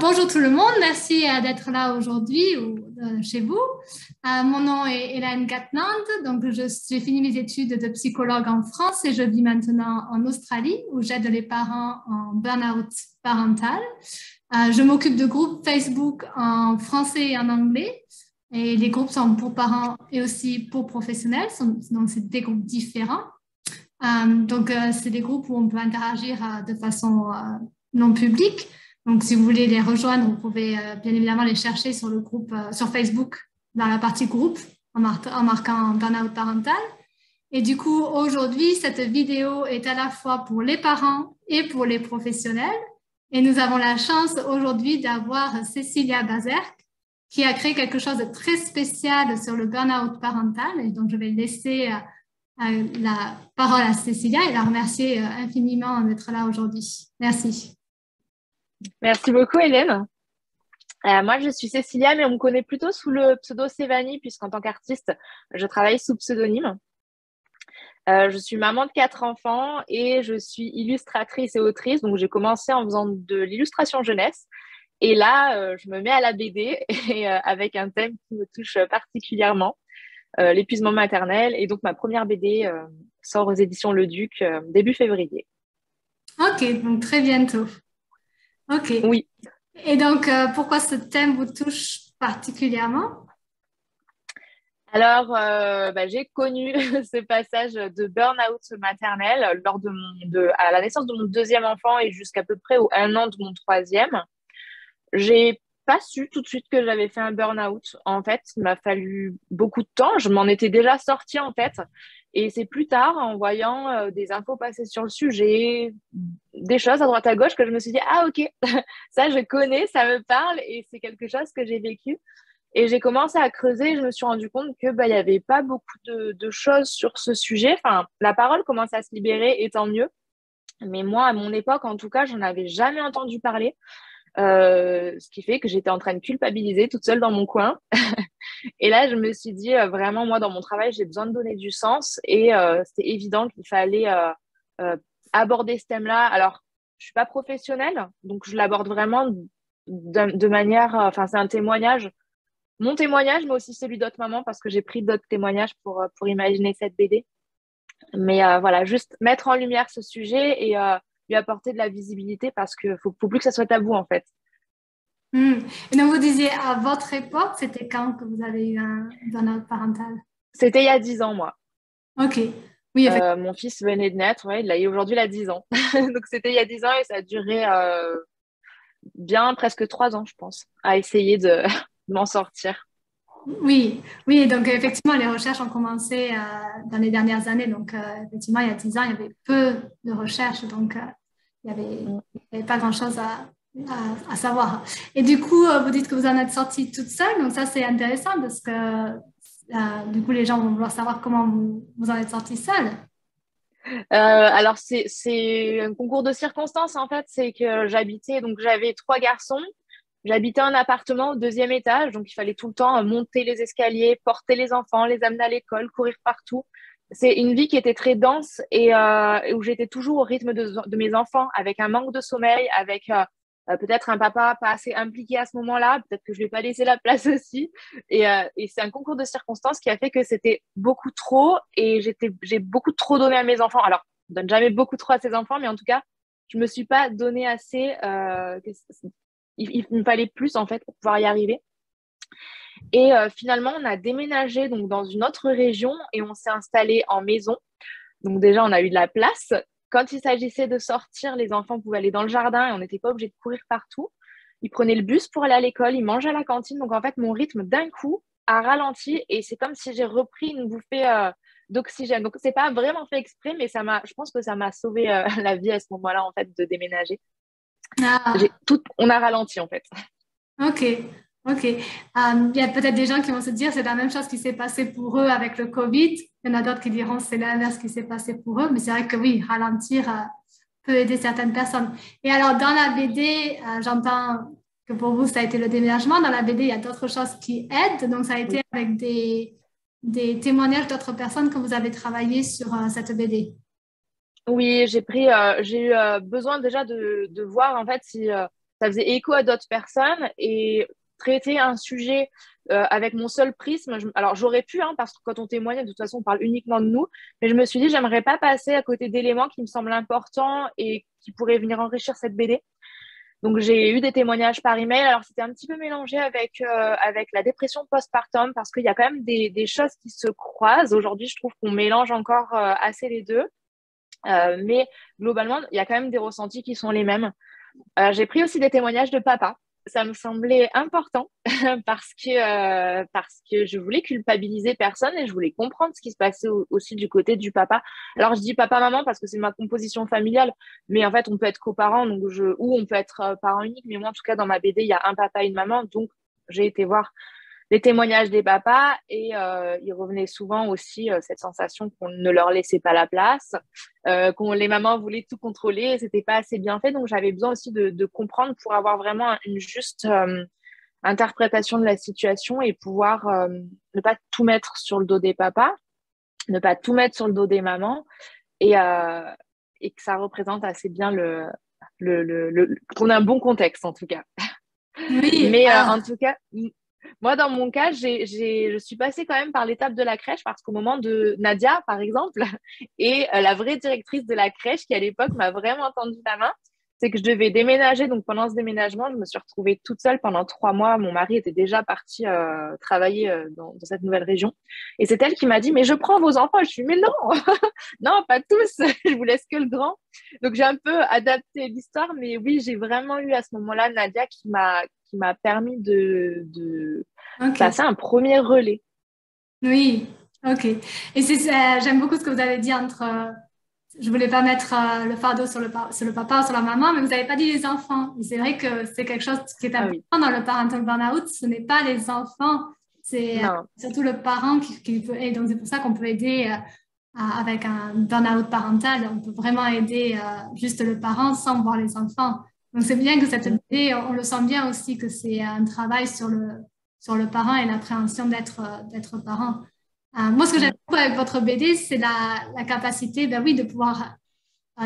Bonjour tout le monde, merci d'être là aujourd'hui ou chez vous. Mon nom est Hélène Gatnand, donc j'ai fini mes études de psychologue en France et je vis maintenant en Australie où j'aide les parents en burn-out parental. Je m'occupe de groupes Facebook en français et en anglais et les groupes sont pour parents et aussi pour professionnels, donc c'est des groupes différents. C'est des groupes où on peut interagir de façon non publique. Donc, si vous voulez les rejoindre, vous pouvez bien évidemment les chercher sur le groupe, sur Facebook, dans la partie groupe, en marquant Burnout Parental. Et du coup, aujourd'hui, cette vidéo est à la fois pour les parents et pour les professionnels. Et nous avons la chance aujourd'hui d'avoir Cécilia Bazerk, qui a créé quelque chose de très spécial sur le burnout parental. Et donc, je vais laisser la parole à Cécilia et la remercier infiniment d'être là aujourd'hui. Merci. Merci beaucoup, Hélène. Moi, je suis Cécilia, mais on me connaît plutôt sous le pseudo Sévanie, puisqu'en tant qu'artiste, je travaille sous pseudonyme. Je suis maman de 4 enfants et je suis illustratrice et autrice. Donc, j'ai commencé en faisant de l'illustration jeunesse. Et là, je me mets à la BD et, avec un thème qui me touche particulièrement, l'épuisement maternel. Et donc, ma première BD sort aux éditions Le Duc début février. Ok, donc très bientôt. Ok. Oui. Et donc, pourquoi ce thème vous touche particulièrement? Alors, j'ai connu ce passage de burn-out maternel à la naissance de mon deuxième enfant et jusqu'à peu près au 1 an de mon troisième. J'ai pas su tout de suite que j'avais fait un burn-out. En fait, il m'a fallu beaucoup de temps. Je m'en étais déjà sortie, en fait. Et c'est plus tard, en voyant des infos passer sur le sujet, des choses à droite à gauche, que je me suis dit, ah ok, ça je connais, ça me parle et c'est quelque chose que j'ai vécu. Et j'ai commencé à creuser et je me suis rendu compte que il y avait pas beaucoup de choses sur ce sujet. Enfin, la parole commence à se libérer et tant mieux. Mais moi, à mon époque, en tout cas, j'en avais jamais entendu parler. Ce qui fait que j'étais en train de culpabiliser toute seule dans mon coin. Et là, je me suis dit, vraiment, moi, dans mon travail, j'ai besoin de donner du sens. Et c'était évident qu'il fallait euh, aborder ce thème-là. Alors, je suis pas professionnelle, donc je l'aborde vraiment de manière... Enfin, c'est un témoignage. Mon témoignage, mais aussi celui d'autres mamans, parce que j'ai pris d'autres témoignages pour imaginer cette BD. Mais voilà, juste mettre en lumière ce sujet et lui apporter de la visibilité parce qu'il faut plus que ça soit tabou, en fait. Et donc, vous disiez, à votre époque, c'était quand que vous avez eu un burn-out parental? C'était il y a 10 ans, moi. Ok. Oui, effectivement. Mon fils venait de naître, ouais, aujourd'hui, il a 10 ans. Donc, c'était il y a 10 ans et ça a duré bien presque 3 ans, je pense, à essayer de m'en sortir. Oui, oui, donc effectivement, les recherches ont commencé dans les dernières années. Donc, effectivement, il y a 10 ans, il y avait peu de recherches, donc Mm. il y avait pas grand-chose à savoir. Et du coup, vous dites que vous en êtes sortie toute seule, donc ça, c'est intéressant parce que du coup, les gens vont vouloir savoir comment vous en êtes sortie seule. Alors, c'est un concours de circonstances, en fait. C'est que donc j'avais 3 garçons. J'habitais un appartement au 2e étage, donc il fallait tout le temps monter les escaliers, porter les enfants, les amener à l'école, courir partout. C'est une vie qui était très dense et où j'étais toujours au rythme de mes enfants, avec un manque de sommeil, avec peut-être un papa pas assez impliqué à ce moment-là, peut-être que je lui ai pas laissé la place aussi. Et c'est un concours de circonstances qui a fait que c'était beaucoup trop et j'ai beaucoup trop donné à mes enfants. Alors, on donne jamais beaucoup trop à ses enfants, mais en tout cas, je me suis pas donné assez. Il me fallait plus en fait pour pouvoir y arriver. Et finalement, on a déménagé donc dans une autre région et on s'est installé en maison. Donc déjà, on a eu de la place. Quand il s'agissait de sortir, les enfants pouvaient aller dans le jardin et on n'était pas obligé de courir partout. Ils prenaient le bus pour aller à l'école, ils mangeaient à la cantine. Donc en fait, mon rythme d'un coup a ralenti et c'est comme si j'ai repris une bouffée d'oxygène. Donc c'est pas vraiment fait exprès, mais je pense que ça m'a sauvé la vie à ce moment-là en fait de déménager. Ah, On a ralenti en fait. ok, ok. Il y a peut-être des gens qui vont se dire c'est la même chose qui s'est passé pour eux avec le Covid. Il y en a d'autres qui diront c'est l'inverse qui s'est passé pour eux. Mais c'est vrai que oui, ralentir peut aider certaines personnes. Et alors, dans la BD, j'entends que pour vous, ça a été le déménagement. Dans la BD, il y a d'autres choses qui aident. Donc, ça a été Oui. avec des témoignages d'autres personnes que vous avez travaillé sur cette BD. Oui, j'ai eu besoin déjà de voir en fait si ça faisait écho à d'autres personnes et traiter un sujet avec mon seul prisme. Alors, j'aurais pu, hein, parce que quand on témoigne, de toute façon, on parle uniquement de nous, mais je me suis dit, j'aimerais pas passer à côté d'éléments qui me semblent importants et qui pourraient venir enrichir cette BD. Donc, j'ai eu des témoignages par email. Alors, c'était un petit peu mélangé avec la dépression postpartum parce qu'il y a quand même des choses qui se croisent. Aujourd'hui, je trouve qu'on mélange encore assez les deux. Mais globalement, il y a quand même des ressentis qui sont les mêmes. J'ai pris aussi des témoignages de papa. Ça me semblait important parce que je voulais culpabiliser personne et je voulais comprendre ce qui se passait aussi du côté du papa. Alors, je dis papa-maman parce que c'est ma composition familiale, mais en fait, on peut être coparents ou on peut être parent unique. Mais moi, en tout cas, dans ma BD, il y a un papa et une maman. Donc, j'ai été voir les témoignages des papas et il revenait souvent aussi cette sensation qu'on ne leur laissait pas la place, les mamans voulaient tout contrôler et c'était pas assez bien fait. Donc j'avais besoin aussi de comprendre pour avoir vraiment une juste interprétation de la situation et pouvoir ne pas tout mettre sur le dos des papas, ne pas tout mettre sur le dos des mamans et que ça représente assez bien qu'on a un bon contexte en tout cas. Oui, Mais en tout cas, moi, dans mon cas, je suis passée quand même par l'étape de la crèche parce qu'au moment de Nadia, par exemple, et la vraie directrice de la crèche qui, à l'époque, m'a vraiment tendu la main, c'est que je devais déménager. Donc, pendant ce déménagement, je me suis retrouvée toute seule pendant 3 mois. Mon mari était déjà parti travailler dans cette nouvelle région. Et c'est elle qui m'a dit, mais je prends vos enfants. Je suis, mais non, non, pas tous. Je vous laisse que le grand. Donc, j'ai un peu adapté l'histoire. Mais oui, j'ai vraiment eu à ce moment-là Nadia qui m'a permis de ok. passer un premier relais. Oui, ok. Et j'aime beaucoup ce que vous avez dit je voulais pas mettre le fardeau sur le papa ou sur la maman, mais vous n'avez pas dit les enfants. Et c'est vrai que c'est quelque chose qui est Ah important oui, dans le parental burn-out. Ce n'est pas les enfants, c'est non. surtout le parent qui peut. Et donc c'est pour ça qu'on peut aider avec un burn-out parental. On peut vraiment aider juste le parent sans voir les enfants. Donc c'est bien que cette idée, on le sent bien aussi que c'est un travail sur le parent et l'appréhension d'être parent. Moi, ce que j'aime Mm. beaucoup avec votre BD, c'est la capacité, ben oui, de pouvoir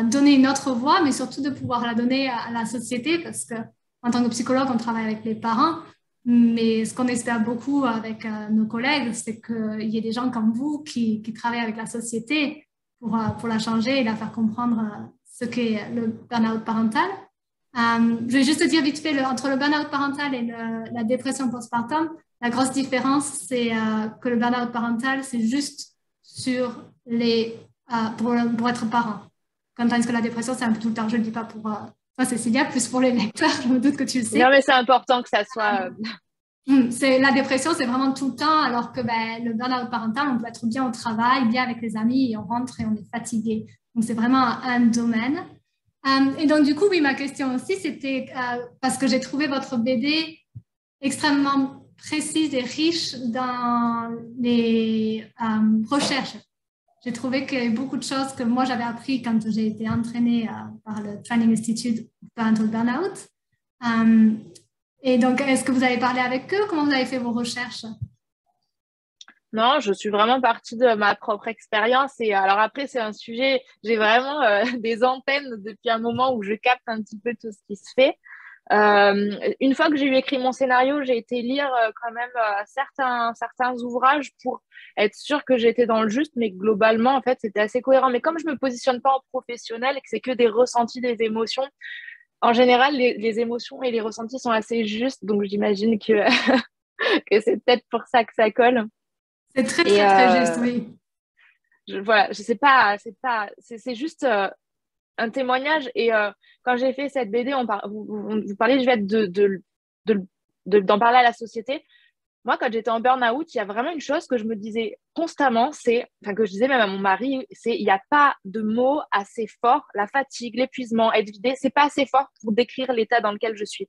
donner une autre voix, mais surtout de pouvoir la donner à la société, parce que en tant que psychologue, on travaille avec les parents, mais ce qu'on espère beaucoup avec nos collègues, c'est qu'il y ait des gens comme vous qui travaillent avec la société pour la changer et la faire comprendre ce qu'est le burn-out parental. Je vais juste dire vite fait, entre le burn-out parental et la dépression postpartum, la grosse différence, c'est que le burn-out parental, c'est juste pour être parent. Tandis que la dépression, c'est un peu tout le temps. Je ne le dis pas pour toi, Cécilia, plus pour les lecteurs, je me doute que tu le Non, sais. mais c'est important que ça soit. La dépression, c'est vraiment tout le temps, alors que le burn-out parental, on peut être bien au travail, bien avec les amis, et on rentre et on est fatigué. Donc, c'est vraiment un domaine. Et donc, du coup, oui, ma question aussi, c'était parce que j'ai trouvé votre BD extrêmement précise et riche dans les recherches. J'ai trouvé qu'il y avait beaucoup de choses que moi, j'avais appris quand j'ai été entraînée par le Training Institute Parental Burnout. Et donc, est-ce que vous avez parlé avec eux? Comment vous avez fait vos recherches? Non, je suis vraiment partie de ma propre expérience. Et alors après, c'est un sujet, j'ai vraiment des antennes depuis un moment où je capte un petit peu tout ce qui se fait. Une fois que j'ai eu écrit mon scénario, j'ai été lire quand même certains ouvrages pour être sûre que j'étais dans le juste, mais globalement, en fait, c'était assez cohérent. Mais comme je me positionne pas en professionnel et que c'est que des ressentis, des émotions, en général, les émotions et les ressentis sont assez justes, donc j'imagine que c'est peut-être pour ça que ça colle. C'est très, Et très, très juste, oui. voilà, je sais pas, c'est juste un témoignage. Et quand j'ai fait cette BD, vous parlez, je vais être d'en parler à la société. Moi, quand j'étais en burn-out, il y a vraiment une chose que je me disais constamment, que je disais même à mon mari, il n'y a pas de mots assez forts. La fatigue, l'épuisement, être vidé, c'est pas assez fort pour décrire l'état dans lequel je suis.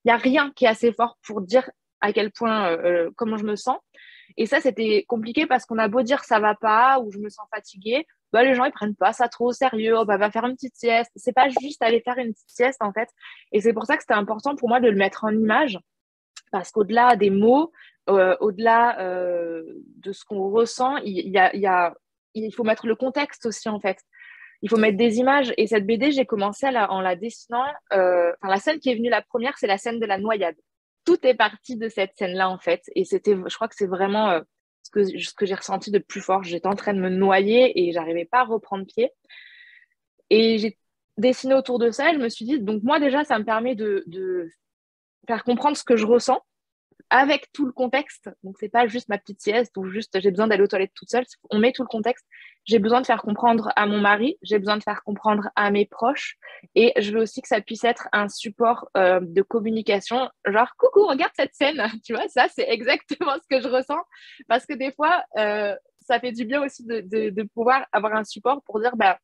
Il n'y a rien qui est assez fort pour dire à quel point, comment je me sens. Et ça, c'était compliqué parce qu'on a beau dire ça va pas ou je me sens fatiguée, bah, les gens ils prennent pas ça trop au sérieux. Oh, bah, va faire une petite sieste. C'est pas juste aller faire une petite sieste en fait. Et c'est pour ça que c'était important pour moi de le mettre en image parce qu'au-delà des mots, au-delà de ce qu'on ressent, il faut mettre le contexte aussi en fait. il faut mettre des images. Et cette BD, j'ai commencé en la dessinant. La scène qui est venue la première, c'est la scène de la noyade. Tout est parti de cette scène-là, en fait. Et je crois que c'est vraiment ce que j'ai ressenti de plus fort. J'étais en train de me noyer et j'arrivais pas à reprendre pied. Et j'ai dessiné autour de ça et je me suis dit, donc moi déjà, ça me permet de faire comprendre ce que je ressens avec tout le contexte. Donc, c'est pas juste ma petite sieste ou juste j'ai besoin d'aller aux toilettes toute seule. On met tout le contexte. J'ai besoin de faire comprendre à mon mari, j'ai besoin de faire comprendre à mes proches et je veux aussi que ça puisse être un support de communication. Genre, coucou, regarde cette scène. Tu vois, ça, c'est exactement ce que je ressens parce que des fois, ça fait du bien aussi de pouvoir avoir un support pour dire, bah,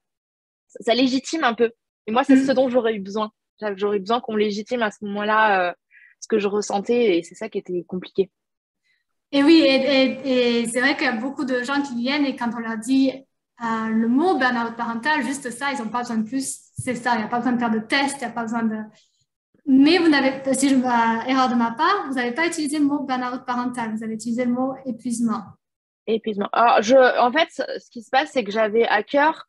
ça légitime un peu. Et moi, c'est ce dont j'aurais eu besoin. J'aurais eu besoin qu'on légitime à ce moment-là ce que je ressentais et c'est ça qui était compliqué. Et oui, et c'est vrai qu'il y a beaucoup de gens qui viennent et quand on leur dit le mot burn-out parental, juste ça, ils n'ont pas besoin de plus. C'est ça, il n'y a pas besoin de faire de tests, il n'y a pas besoin de... Mais vous n'avez, si je erreur de ma part, vous n'avez pas utilisé le mot burn-out parental, vous avez utilisé le mot épuisement. Épuisement. Alors, en fait, ce qui se passe, c'est que j'avais à cœur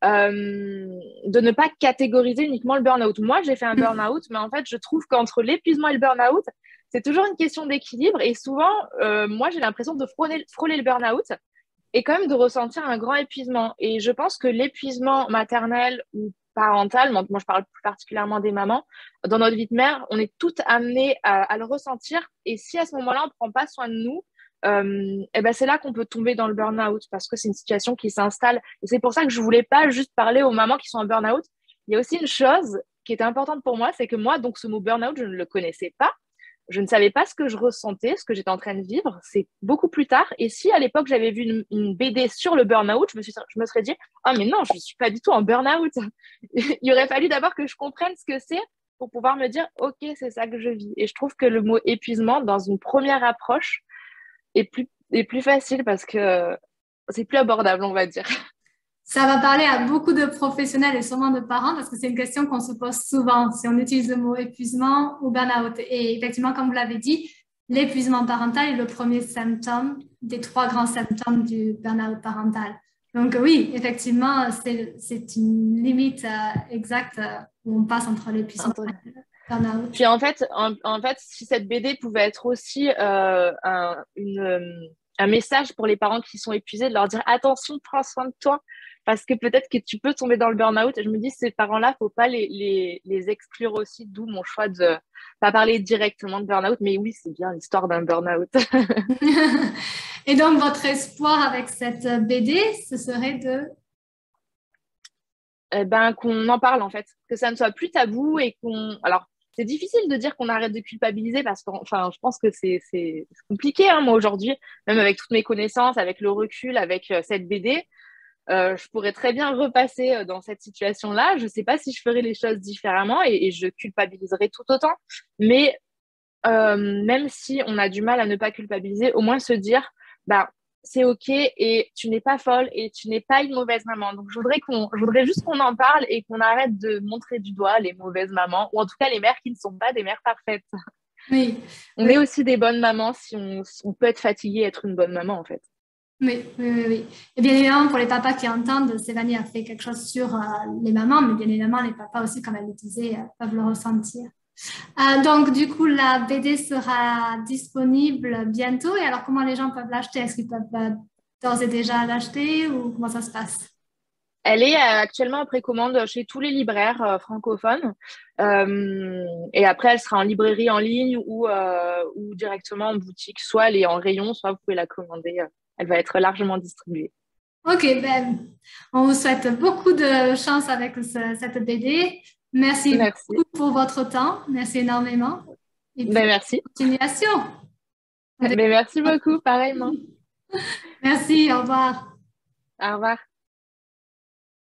de ne pas catégoriser uniquement le burn-out. Moi, j'ai fait un burn-out, mais en fait, je trouve qu'entre l'épuisement et le burn-out, c'est toujours une question d'équilibre. Et souvent, moi, j'ai l'impression de frôler le burn-out et quand même de ressentir un grand épuisement. Et je pense que l'épuisement maternel ou parental, moi, je parle plus particulièrement des mamans, dans notre vie de mère, on est toutes amenées à le ressentir. Et si à ce moment-là, on ne prend pas soin de nous, et ben c'est là qu'on peut tomber dans le burn-out parce que c'est une situation qui s'installe. Et c'est pour ça que je voulais pas juste parler aux mamans qui sont en burn-out. Il y a aussi une chose qui était importante pour moi, c'est que moi, donc ce mot burn-out, je ne le connaissais pas. Je ne savais pas ce que je ressentais, ce que j'étais en train de vivre. C'est beaucoup plus tard. Et si à l'époque j'avais vu une BD sur le burn-out, je me serais dit, ah mais non, je ne suis pas du tout en burn-out. Il aurait fallu d'abord que je comprenne ce que c'est pour pouvoir me dire, ok, c'est ça que je vis. Et je trouve que le mot épuisement, dans une première approche, est plus facile parce que c'est plus abordable, on va dire. Ça va parler à beaucoup de professionnels et sûrement de parents parce que c'est une question qu'on se pose souvent si on utilise le mot épuisement ou burn-out. Et effectivement, comme vous l'avez dit, l'épuisement parental est le premier symptôme des 3 grands symptômes du burn-out parental. Donc oui, effectivement, c'est une limite exacte où on passe entre l'épuisement et le burn-out. Puis en fait, si cette BD pouvait être aussi un message pour les parents qui sont épuisés, de leur dire attention, prends soin de toi, parce que peut-être que tu peux tomber dans le burn-out. Et je me dis, ces parents-là, faut pas les exclure aussi, d'où mon choix de pas parler directement de burn-out, mais oui, c'est bien l'histoire d'un burn-out. Et donc, votre espoir avec cette BD, ce serait de... Qu'on en parle, en fait, que ça ne soit plus tabou et qu'on... Alors, c'est difficile de dire qu'on arrête de culpabiliser parce que, enfin, je pense que c'est compliqué, hein, moi, aujourd'hui, même avec toutes mes connaissances, avec le recul, avec cette BD. Je pourrais très bien repasser dans cette situation-là. Je ne sais pas si je ferais les choses différemment et je culpabiliserais tout autant. Mais même si on a du mal à ne pas culpabiliser, au moins se dire, bah, c'est OK et tu n'es pas folle et tu n'es pas une mauvaise maman. Donc, je voudrais juste qu'on en parle et qu'on arrête de montrer du doigt les mauvaises mamans ou en tout cas les mères qui ne sont pas des mères parfaites. Oui. On est aussi des bonnes mamans si on peut être fatigué et être une bonne maman, en fait. Oui. Et bien évidemment, pour les papas qui entendent, Stéphanie a fait quelque chose sur les mamans, mais bien évidemment, les papas aussi, comme elle le disait, peuvent le ressentir. Donc, du coup, la BD sera disponible bientôt. Et alors, comment les gens peuvent l'acheter? Est-ce qu'ils peuvent d'ores et déjà l'acheter ou comment ça se passe? Elle est actuellement en précommande chez tous les libraires francophones. Et après, elle sera en librairie en ligne ou directement en boutique. Soit elle est en rayon, soit vous pouvez la commander. Elle va être largement distribuée. Ok, ben, on vous souhaite beaucoup de chance avec cette BD. Merci beaucoup pour votre temps. Merci énormément. Et puis, merci. Continuation. Merci beaucoup, pareillement. Merci, au revoir. Au revoir.